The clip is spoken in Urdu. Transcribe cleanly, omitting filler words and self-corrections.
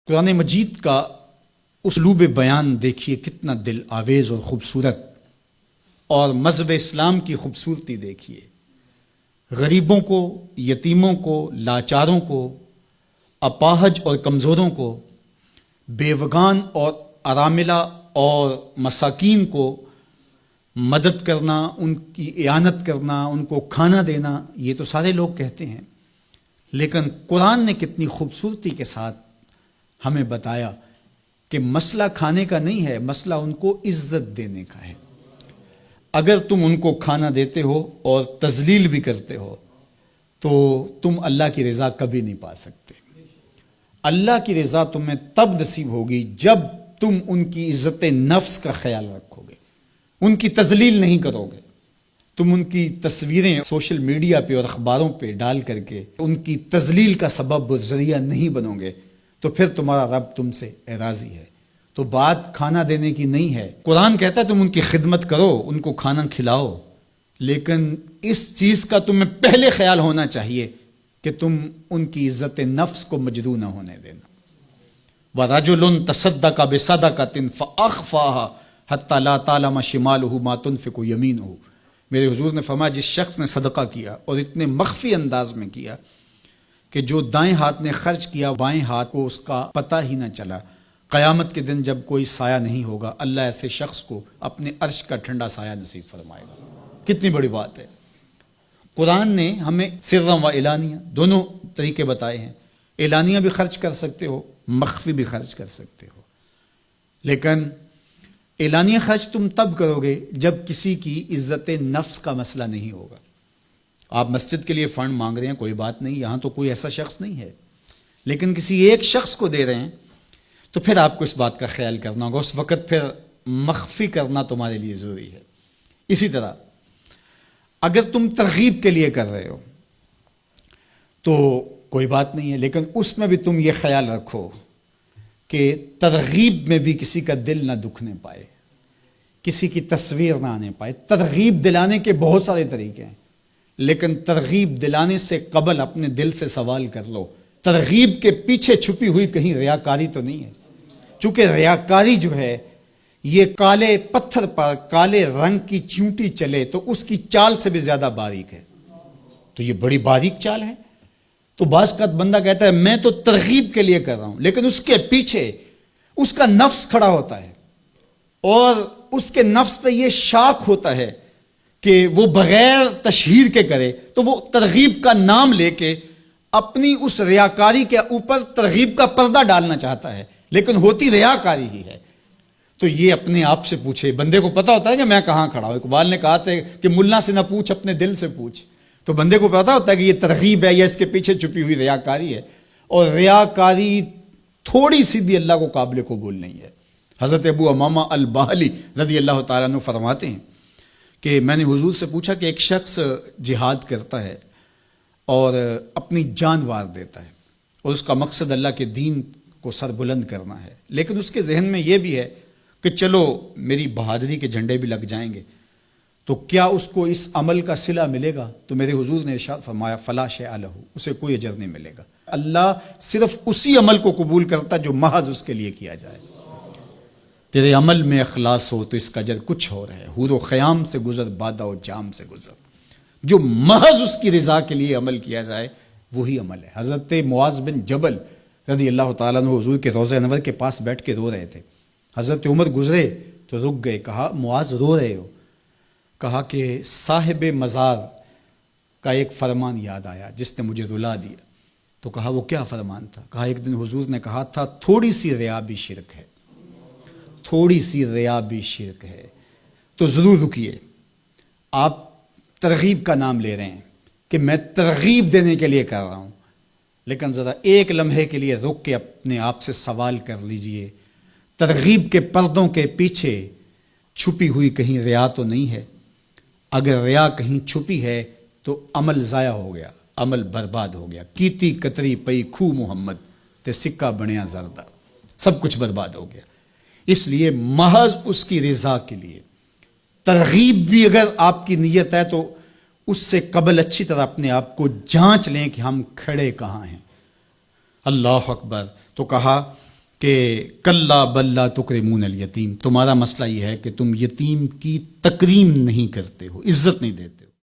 قرآن مجید کا اسلوب بیان دیکھیے کتنا دل آویز اور خوبصورت، اور مذہب اسلام کی خوبصورتی دیکھیے۔ غریبوں کو، یتیموں کو، لاچاروں کو، اپاہج اور کمزوروں کو، بیوگان اور اراملہ اور مساکین کو مدد کرنا، ان کی اعانت کرنا، ان کو کھانا دینا، یہ تو سارے لوگ کہتے ہیں، لیکن قرآن نے کتنی خوبصورتی کے ساتھ ہمیں بتایا کہ مسئلہ کھانے کا نہیں ہے، مسئلہ ان کو عزت دینے کا ہے۔ اگر تم ان کو کھانا دیتے ہو اور تذلیل بھی کرتے ہو تو تم اللہ کی رضا کبھی نہیں پا سکتے۔ اللہ کی رضا تمہیں تب نصیب ہوگی جب تم ان کی عزت نفس کا خیال رکھو گے، ان کی تذلیل نہیں کرو گے، تم ان کی تصویریں سوشل میڈیا پہ اور اخباروں پہ ڈال کر کے ان کی تذلیل کا سبب و ذریعہ نہیں بنو گے، تو پھر تمہارا رب تم سے راضی ہے۔ تو بات کھانا دینے کی نہیں ہے، قرآن کہتا ہے تم ان کی خدمت کرو، ان کو کھانا کھلاؤ، لیکن اس چیز کا تمہیں پہلے خیال ہونا چاہیے کہ تم ان کی عزت نفس کو مجروح نہ ہونے دینا۔ وَرَجُلٌ تَصَدَّقَ بِصَدَقَةٍ فَأَخْفَاهَا حَتَّى لَا تَعْلَمَ شِمَالُهُ مَا تُنْفِقُ يَمِينُهُ۔ میرے حضور نے فرمایا جس شخص نے صدقہ کیا اور اتنے مخفی انداز میں کیا کہ جو دائیں ہاتھ نے خرچ کیا بائیں ہاتھ کو اس کا پتہ ہی نہ چلا، قیامت کے دن جب کوئی سایہ نہیں ہوگا اللہ ایسے شخص کو اپنے عرش کا ٹھنڈا سایہ نصیب فرمائے گا۔ کتنی بڑی بات ہے۔ قرآن نے ہمیں سرًا و اعلانیہ دونوں طریقے بتائے ہیں۔ اعلانیہ بھی خرچ کر سکتے ہو، مخفی بھی خرچ کر سکتے ہو، لیکن اعلانیہ خرچ تم تب کرو گے جب کسی کی عزت نفس کا مسئلہ نہیں ہوگا۔ آپ مسجد کے لیے فنڈ مانگ رہے ہیں، کوئی بات نہیں، یہاں تو کوئی ایسا شخص نہیں ہے، لیکن کسی ایک شخص کو دے رہے ہیں تو پھر آپ کو اس بات کا خیال کرنا ہوگا، اس وقت پھر مخفی کرنا تمہارے لیے ضروری ہے۔ اسی طرح اگر تم ترغیب کے لیے کر رہے ہو تو کوئی بات نہیں ہے، لیکن اس میں بھی تم یہ خیال رکھو کہ ترغیب میں بھی کسی کا دل نہ دکھنے پائے، کسی کی تصویر نہ آنے پائے۔ ترغیب دلانے کے بہت سارے طریقے ہیں، لیکن ترغیب دلانے سے قبل اپنے دل سے سوال کر لو ترغیب کے پیچھے چھپی ہوئی کہیں ریاکاری تو نہیں ہے؟ چونکہ ریاکاری جو ہے یہ کالے پتھر پر کالے رنگ کی چیونٹی چلے تو اس کی چال سے بھی زیادہ باریک ہے، تو یہ بڑی باریک چال ہے۔ تو بعض کا بندہ کہتا ہے میں تو ترغیب کے لیے کر رہا ہوں، لیکن اس کے پیچھے اس کا نفس کھڑا ہوتا ہے اور اس کے نفس پہ یہ شاک ہوتا ہے کہ وہ بغیر تشہیر کے کرے، تو وہ ترغیب کا نام لے کے اپنی اس ریاکاری کے اوپر ترغیب کا پردہ ڈالنا چاہتا ہے، لیکن ہوتی ریاکاری ہی ہے۔ تو یہ اپنے آپ سے پوچھے، بندے کو پتا ہوتا ہے کہ میں کہاں کھڑا ہوں۔ اقبال نے کہا تھا کہ ملا سے نہ پوچھ اپنے دل سے پوچھ، تو بندے کو پتا ہوتا ہے کہ یہ ترغیب ہے یا اس کے پیچھے چھپی ہوئی ریاکاری ہے، اور ریاکاری تھوڑی سی بھی اللہ کو قابل قبول نہیں ہے۔ حضرت ابو امامہ الباہلی رضی اللہ تعالیٰ عنہ فرماتے ہیں کہ میں نے حضور سے پوچھا کہ ایک شخص جہاد کرتا ہے اور اپنی جان وار دیتا ہے اور اس کا مقصد اللہ کے دین کو سر بلند کرنا ہے، لیکن اس کے ذہن میں یہ بھی ہے کہ چلو میری بہادری کے جھنڈے بھی لگ جائیں گے، تو کیا اس کو اس عمل کا صلہ ملے گا؟ تو میرے حضور نے ارشاد فرمایا فلا شیء لہ، اسے کوئی اجر نہیں ملے گا۔ اللہ صرف اسی عمل کو قبول کرتا جو محض اس کے لیے کیا جائے۔ تیرے عمل میں اخلاص ہو تو اس کا اجر کچھ اور ہے، حور و خیام سے گزر بادہ و جام سے گزر۔ جو محض اس کی رضا کے لیے عمل کیا جائے وہی عمل ہے۔ حضرت معاذ بن جبل رضی اللہ تعالیٰ عنہ حضور کے روضہ انور کے پاس بیٹھ کے رو رہے تھے۔ حضرت عمر گزرے تو رک گئے، کہا معاذ رو رہے ہو؟ کہا کہ صاحب مزار کا ایک فرمان یاد آیا جس نے مجھے رلا دیا۔ تو کہا وہ کیا فرمان تھا؟ کہا ایک دن حضور نے کہا تھا تھوڑی سی ریا بھی شرک ہے، تھوڑی سی ریا بھی شرک ہے۔ تو ضرور رکیے، آپ ترغیب کا نام لے رہے ہیں کہ میں ترغیب دینے کے لیے کر رہا ہوں، لیکن ذرا ایک لمحے کے لیے رک کے اپنے آپ سے سوال کر لیجئے ترغیب کے پردوں کے پیچھے چھپی ہوئی کہیں ریا تو نہیں ہے؟ اگر ریا کہیں چھپی ہے تو عمل ضائع ہو گیا، عمل برباد ہو گیا۔ کیتی کتری پئی کھو محمد تے سکہ بنیا زردہ، سب کچھ برباد ہو گیا۔ اس لیے محض اس کی رضا کے لیے ترغیب بھی اگر آپ کی نیت ہے تو اس سے قبل اچھی طرح اپنے آپ کو جانچ لیں کہ ہم کھڑے کہاں ہیں۔ اللہ اکبر۔ تو کہا کہ کلا بل لا تکرمون الیتیم، تمہارا مسئلہ یہ ہے کہ تم یتیم کی تکریم نہیں کرتے ہو، عزت نہیں دیتے ہو۔